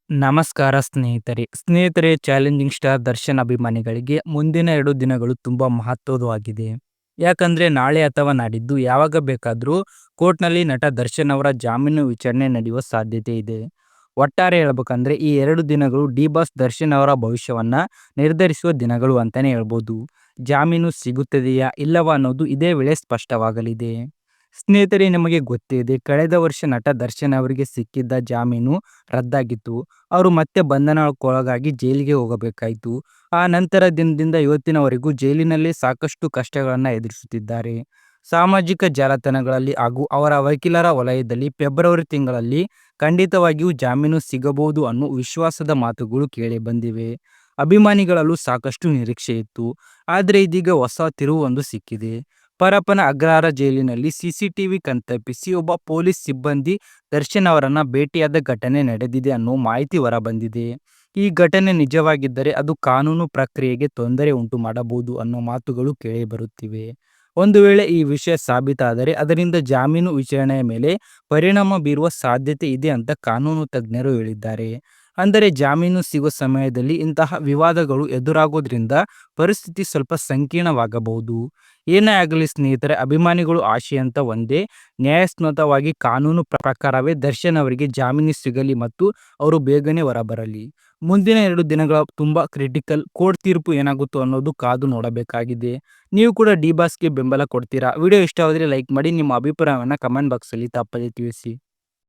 ನಮಸ್ಕಾರ ಸ್ನೇಹಿತರೆ challenging star Darshan ಅಭಿಮಾನಿಗಳಿಗೆ ಮುಂದಿನ 2 ದಿನಗಳು ತುಂಬಾ ಮಹತ್ವದವಾಗಿದೆ. ಯಾಕಂದ್ರೆ ನಾಳೆ ಅಥವಾ ನಾಡಿದ್ದು ಯಾವಾಗ ಬೇಕಾದ್ರೂ ಕೋರ್ಟ್‌ನಲ್ಲಿ ನಟ ದರ್ಶನ್ ಅವರ ಜಾಮೀನು ವಿಚಾರಣೆ ನಡೆಯುವ ಸಾಧ್ಯತೆ ಇದೆ. ಒಟ್ಟಾರೆ ಹೇಳ್ಬೇಕಂದ್ರೆ ಈ 2 ದಿನಗಳು ಡಿ ಬಾಸ್ ದರ್ಶನ್ ಅವರ ಭವಿಷ್ಯವನ್ನ ನಿರ್ಧರಿಸುವ ದಿನಗಳು ಅಂತಾನೆ ಹೇಳ್ಬೋದು. ಜಾಮೀನು ಸಿಗುತ್ತದೆಯಾ ಇಲ್ಲವಾ ಅನ್ನೋದು ಇದೇ ವೇಳೆ ಸ್ಪಷ್ಟವಾಗಲಿದೆ. ಸ್ನೇಹಿತರೆ, ನಿಮಗೆ ಗೊತ್ತೇ ಇದೆ, ಕಳೆದ ವರ್ಷ ನಟ ದರ್ಶನ್ ಅವರಿಗೆ ಸಿಕ್ಕಿದ್ದ ಜಾಮೀನು ರದ್ದಾಗಿತ್ತು. ಅವರು ಮತ್ತೆ ಬಂಧನಕ್ಕೊಳಗಾಗಿ ಜೈಲಿಗೆ ಹೋಗಬೇಕಾಯಿತು. ಆ ನಂತರ ದಿನದಿಂದ ಇವತ್ತಿನವರೆಗೂ ಜೈಲಿನಲ್ಲಿ ಸಾಕಷ್ಟು ಕಷ್ಟಗಳನ್ನು ಎದುರಿಸುತ್ತಿದ್ದಾರೆ. ಸಾಮಾಜಿಕ ಜಾಲತಾಣಗಳಲ್ಲಿ ಹಾಗೂ ಅವರ ವಕೀಲರ ವಲಯದಲ್ಲಿ ಫೆಬ್ರವರಿ ತಿಂಗಳಲ್ಲಿ ಖಂಡಿತವಾಗಿಯೂ ಜಾಮೀನು ಸಿಗಬಹುದು ಅನ್ನೋ ವಿಶ್ವಾಸದ ಮಾತುಗಳು ಕೇಳಿ ಬಂದಿವೆ. ಅಭಿಮಾನಿಗಳಲ್ಲೂ ಸಾಕಷ್ಟು ನಿರೀಕ್ಷೆ ಇತ್ತು. ಆದರೆ ಇದೀಗ ಹೊಸ ತಿರುವೊಂದು ಸಿಕ್ಕಿದೆ. ಪರಪ್ಪನ ಅಗ್ರಹಾರ ಜೈಲಿನಲ್ಲಿ ಸಿಸಿಟಿವಿ ಕಣ್ತಪ್ಪಿಸಿ ಒಬ್ಬ ಪೊಲೀಸ್ ಸಿಬ್ಬಂದಿ ದರ್ಶನ್ ಅವರನ್ನ ಭೇಟಿಯಾದ ಘಟನೆ ನಡೆದಿದೆ ಅನ್ನೋ ಮಾಹಿತಿ ಹೊರಬಂದಿದೆ. ಈ ಘಟನೆ ನಿಜವಾಗಿದ್ದರೆ ಅದು ಕಾನೂನು ಪ್ರಕ್ರಿಯೆಗೆ ತೊಂದರೆ ಉಂಟು ಮಾಡಬಹುದು ಅನ್ನೋ ಮಾತುಗಳು ಕೇಳಿಬರುತ್ತಿವೆ. ಒಂದು ವೇಳೆ ಈ ವಿಷಯ ಸಾಬೀತಾದರೆ ಅದರಿಂದ ಜಾಮೀನು ವಿಚಾರಣೆಯ ಮೇಲೆ ಪರಿಣಾಮ ಬೀರುವ ಸಾಧ್ಯತೆ ಇದೆ ಅಂತ ಕಾನೂನು ತಜ್ಞರು ಹೇಳಿದ್ದಾರೆ. ಅಂದರೆ ಜಾಮೀನು ಸಿಗುವ ಸಮಯದಲ್ಲಿ ಇಂತಹ ವಿವಾದಗಳು ಎದುರಾಗೋದ್ರಿಂದ ಪರಿಸ್ಥಿತಿ ಸ್ವಲ್ಪ ಸಂಕೀರ್ಣವಾಗಬಹುದು. ಏನೇ ಆಗಲಿ ಸ್ನೇಹಿತರೆ, ಅಭಿಮಾನಿಗಳು ಆಶೆಯಂತ ಒಂದೇ, ನ್ಯಾಯಸಮ್ಮತವಾಗಿ ಕಾನೂನು ಪ್ರಕಾರವೇ ದರ್ಶನ್ ಅವರಿಗೆ ಜಾಮೀನು ಸಿಗಲಿ ಮತ್ತು ಅವರು ಬೇಗನೆ ಹೊರಬರಲಿ. ಮುಂದಿನ 2 ದಿನಗಳ ತುಂಬಾ ಕ್ರಿಟಿಕಲ್. ಕೋರ್ಟ್ ತೀರ್ಪು ಏನಾಗುತ್ತೋ ಅನ್ನೋದು ಕಾದು ನೋಡಬೇಕಾಗಿದೆ. ನೀವು ಕೂಡ ಡಿ ಬಾಸ್ಗೆ ಬೆಂಬಲ ಕೊಡ್ತೀರಾ? ವಿಡಿಯೋ ಇಷ್ಟವಾದರೆ ಲೈಕ್ ಮಾಡಿ, ನಿಮ್ಮ ಅಭಿಪ್ರಾಯವನ್ನು ಕಮೆಂಟ್ ಬಾಕ್ಸಲ್ಲಿ ತಪ್ಪದೇ ತಿಳಿಸಿ.